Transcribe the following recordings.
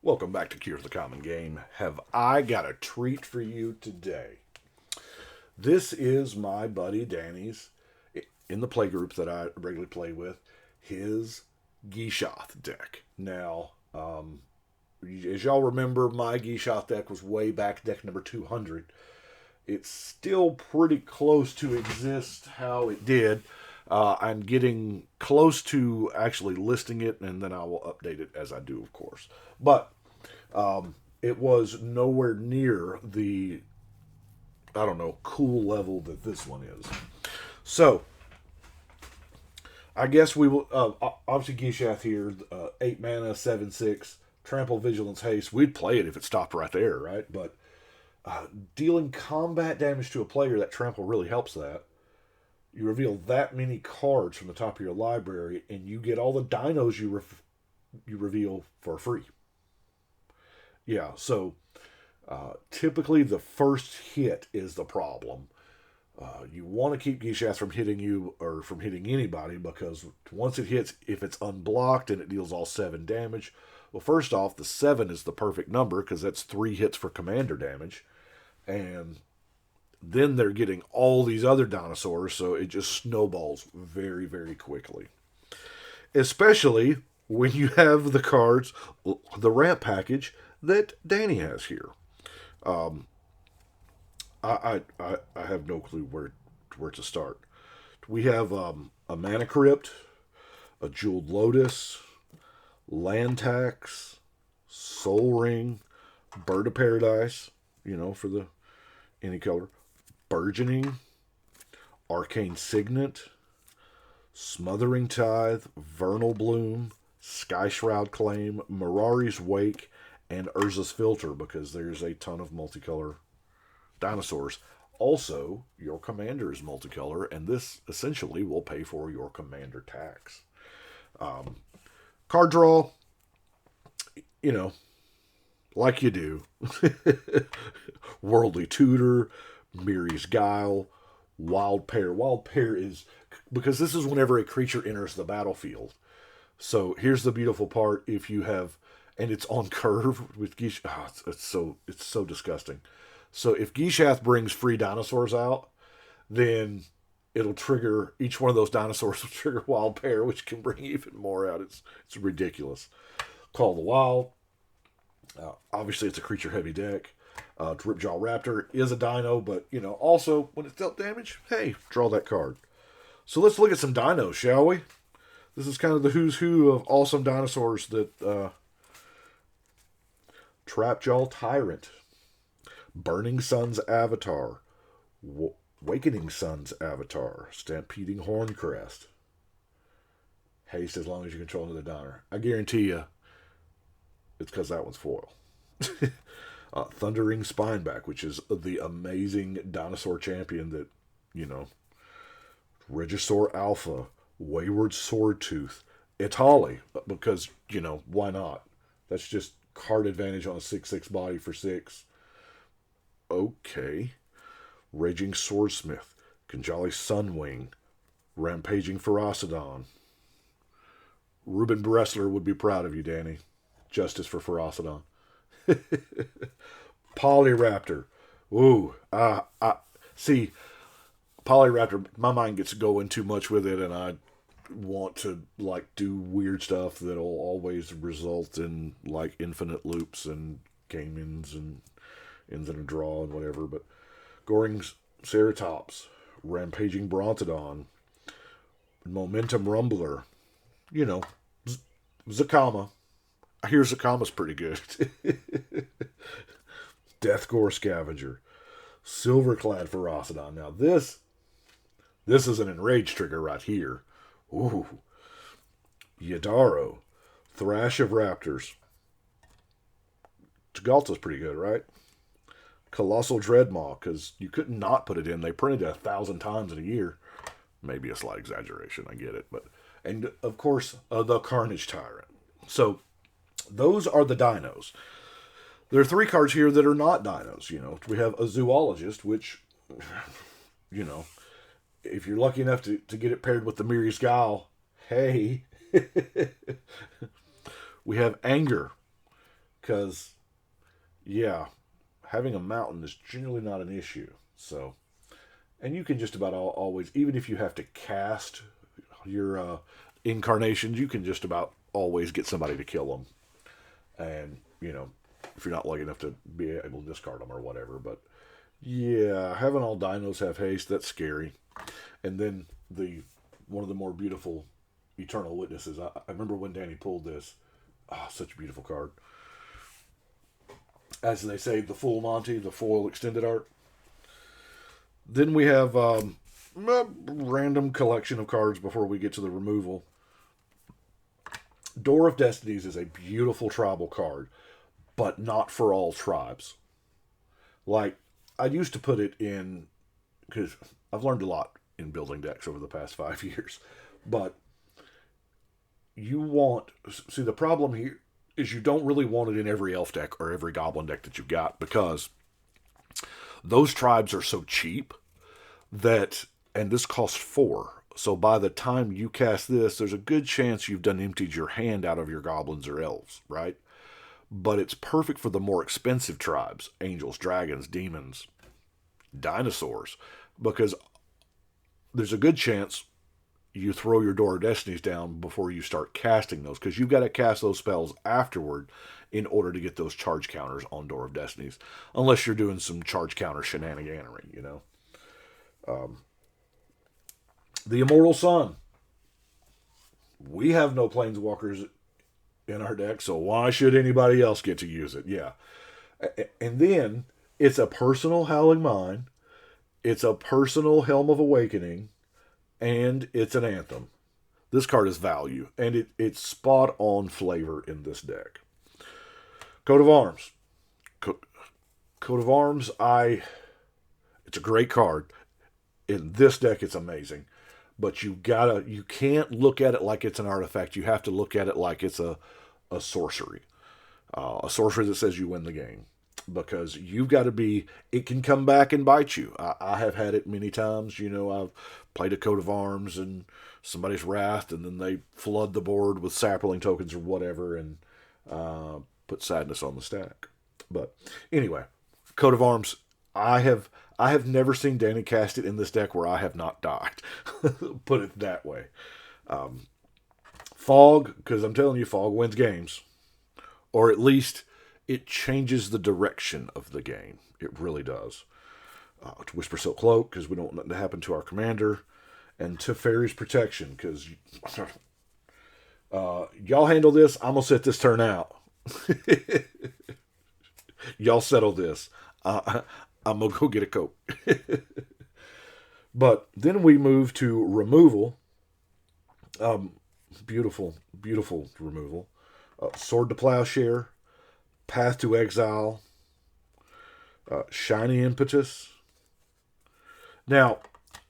Welcome back to Cures the Common Game. Have I got a treat for you today? This is my buddy Danny's, in the playgroup that I regularly play with, his Gishath deck. Now, as y'all remember, my Gishath deck was way back deck number 200. It's still pretty close to exist how it did. I'm getting close to actually listing it, and then I will update it as I do, of course. But it was nowhere near the, I don't know, cool level that this one is. So, I guess we will, obviously Gishath here, 8 mana, 7/6, Trample, Vigilance, Haste. We'd play it if it stopped right there, right? But dealing combat damage to a player, that Trample really helps that. You reveal that many cards from the top of your library, and you get all the dinos you reveal for free. Yeah, so typically the first hit is the problem. You want to keep Gishath from hitting you or from hitting anybody because once it hits, if it's unblocked and it deals all 7 damage, well, first off, the 7 is the perfect number because that's 3 hits for commander damage. And then they're getting all these other dinosaurs, so it just snowballs very, very quickly. Especially when you have the cards, the ramp package that Danny has here. I have no clue where to start. We have a Mana Crypt, a Jeweled Lotus, Land Tax, Soul Ring, Bird of Paradise, for the any color, Burgeoning, Arcane Signet, Smothering Tithe, Vernal Bloom, Sky Shroud Claim, Mirari's Wake, and Urza's Filter because there's a ton of multicolor dinosaurs. Also, your commander is multicolor, and this essentially will pay for your commander tax. Card draw, like you do. Worldly Tutor, Miri's Guile, Wild Pair. Wild Pair is because this is whenever a creature enters the battlefield. So here's the beautiful part: if you have, and it's on curve with Gish. Oh, it's so disgusting. So if Gishath brings free dinosaurs out, then it'll trigger each one of those dinosaurs will trigger Wild Pair, which can bring even more out. It's ridiculous. Call the Wild. Obviously, it's a creature heavy deck. Ripjaw Raptor is a dino, but also when it's dealt damage, hey, draw that card. So let's look at some dinos, shall we? This is kind of the who's who of awesome dinosaurs that Trapjaw Tyrant, Burning Sun's Avatar, Wakening Sun's Avatar, Stampeding Horncrest. Haste as long as you control another diner. I guarantee you, it's because that one's foil. Thundering Spineback, which is the amazing dinosaur champion that, Regisaur Alpha, Wayward Swordtooth, Itali, because, why not? That's just card advantage on a 6/6 body for 6. Okay. Raging Swordsmith, Kanjali Sunwing, Rampaging Ferocidon. Ruben Bressler would be proud of you, Danny. Justice for Ferocidon. Polyraptor. Ooh, see, Polyraptor, my mind gets going too much with it, and I want to do weird stuff that'll always result in infinite loops and game ins and ends in a draw and whatever. But Goring Ceratops, Rampaging Brontodon, Momentum Rumbler, Zakama. I hear Zakama's pretty good. Deathgore Scavenger, Silverclad Ferocidon. Now this is an enraged trigger right here. Ooh. Yadaro, Thrash of Raptors. Tagalta's pretty good, right? Colossal Dreadmaw, because you couldn't not put it in. They printed it 1,000 times in a year. Maybe a slight exaggeration, I get it. And of course, the Carnage Tyrant. So those are the dinos. There are 3 cards here that are not dinos. We have a Zoologist, which, if you're lucky enough to get it paired with the Miri's Guile, hey. We have Anger, Because, yeah, having a mountain is generally not an issue. So, and you can just about always, even if you have to cast your incarnations, you can just about always get somebody to kill them. And, if you're not lucky enough to be able to discard them or whatever. But, yeah, having all dinos have haste, that's scary. And then one of the more beautiful Eternal Witnesses. I remember when Danny pulled this. Ah, such a beautiful card. As they say, the full Monty, the foil extended art. Then we have a random collection of cards before we get to the removal. Door of Destinies is a beautiful tribal card, but not for all tribes. Like, I used to put it in, because I've learned a lot in building decks over the past 5 years, but the problem here is you don't really want it in every elf deck or every goblin deck that you've got, because those tribes are so cheap and this costs 4. So by the time you cast this, there's a good chance you've done emptied your hand out of your goblins or elves, right? But it's perfect for the more expensive tribes, angels, dragons, demons, dinosaurs, because there's a good chance you throw your Door of Destinies down before you start casting those, because you've got to cast those spells afterward in order to get those charge counters on Door of Destinies, unless you're doing some charge counter shenaniganery, The Immortal Sun. We have no Planeswalkers in our deck, so why should anybody else get to use it? Yeah. And then it's a personal Howling Mine, it's a personal Helm of Awakening, and it's an Anthem. This card is value, and it's spot on flavor in this deck. Coat of Arms. Coat of Arms, it's a great card. In this deck, it's amazing. But you can't look at it like it's an artifact. You have to look at it like it's a sorcery. A sorcery that says you win the game. Because you've got to it can come back and bite you. I have had it many times. I've played a Coat of Arms and somebody's wrathed, and then they flood the board with sapling tokens or whatever and put sadness on the stack. But anyway, Coat of Arms, I have never seen Danny cast it in this deck where I have not died. Put it that way. Fog, because I'm telling you, Fog wins games. Or at least it changes the direction of the game. It really does. To Whisper Silk Cloak, because we don't want nothing to happen to our commander. And Teferi's Protection, because y'all handle this, I'm going to set this turn out. Y'all settle this. I'm going to go get a coat. But then we move to removal. Beautiful, beautiful removal. Sword to Plowshare, Path to Exile, Shiny Impetus. Now,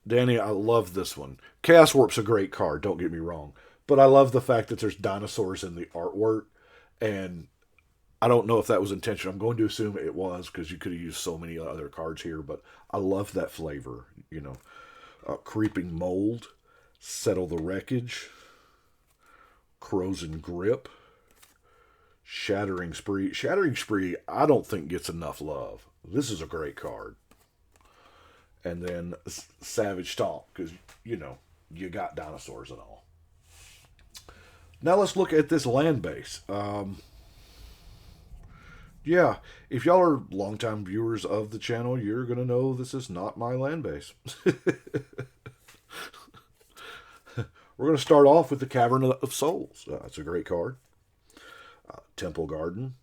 Danny, I love this one. Chaos Warp's a great card, don't get me wrong. But I love the fact that there's dinosaurs in the artwork. And I don't know if that was intentional. I'm going to assume it was, because you could have used so many other cards here. But I love that flavor, Creeping Mold, Settle the Wreckage, Crows and Grip, Shattering Spree. Shattering Spree, I don't think gets enough love. This is a great card. And then Savage Stomp, because, you got dinosaurs and all. Now let's look at this land base. Yeah, if y'all are longtime viewers of the channel, you're going to know this is not my land base. We're going to start off with the Cavern of Souls. That's a great card. Temple Garden,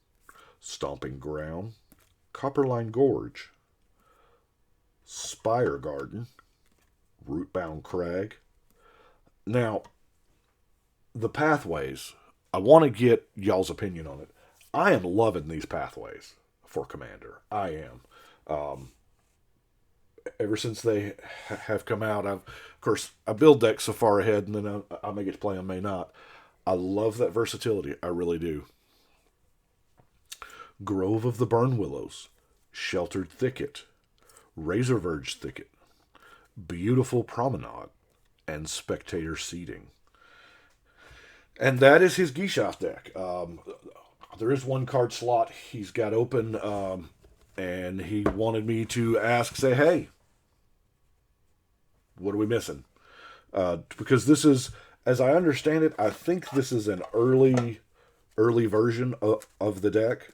Stomping Ground, Copperline Gorge, Spire Garden, Rootbound Crag. Now, the pathways, I want to get y'all's opinion on it. I am loving these pathways for Commander. I am. Ever since they have come out, of course, I build decks so far ahead, and then I may get to play them, may not. I love that versatility. I really do. Grove of the Burn Willows, Sheltered Thicket, Razor Verge Thicket, Beautiful Promenade, and Spectator Seating. And that is his Gishath deck. there is one card slot he's got open, and he wanted me to say, hey, what are we missing? Because this is, as I understand it, I think this is an early version of the deck.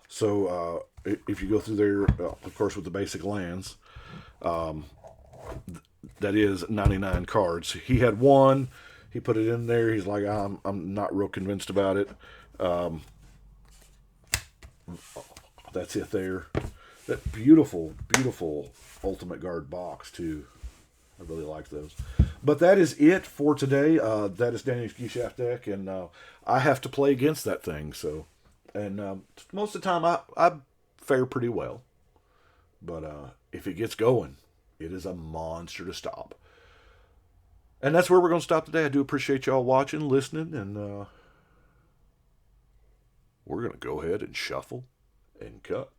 So if you go through there, of course, with the basic lands, that is 99 cards. He had one. He put it in there. He's like, I'm not real convinced about it. That's it there. That beautiful, beautiful Ultimate Guard box, too. I really like those. But that is it for today. That is Danny's Gishath deck, and I have to play against that thing. So, and most of the time I fare pretty well. But if it gets going, it is a monster to stop. And that's where we're going to stop today. I do appreciate y'all watching, listening, and we're going to go ahead and shuffle and cut.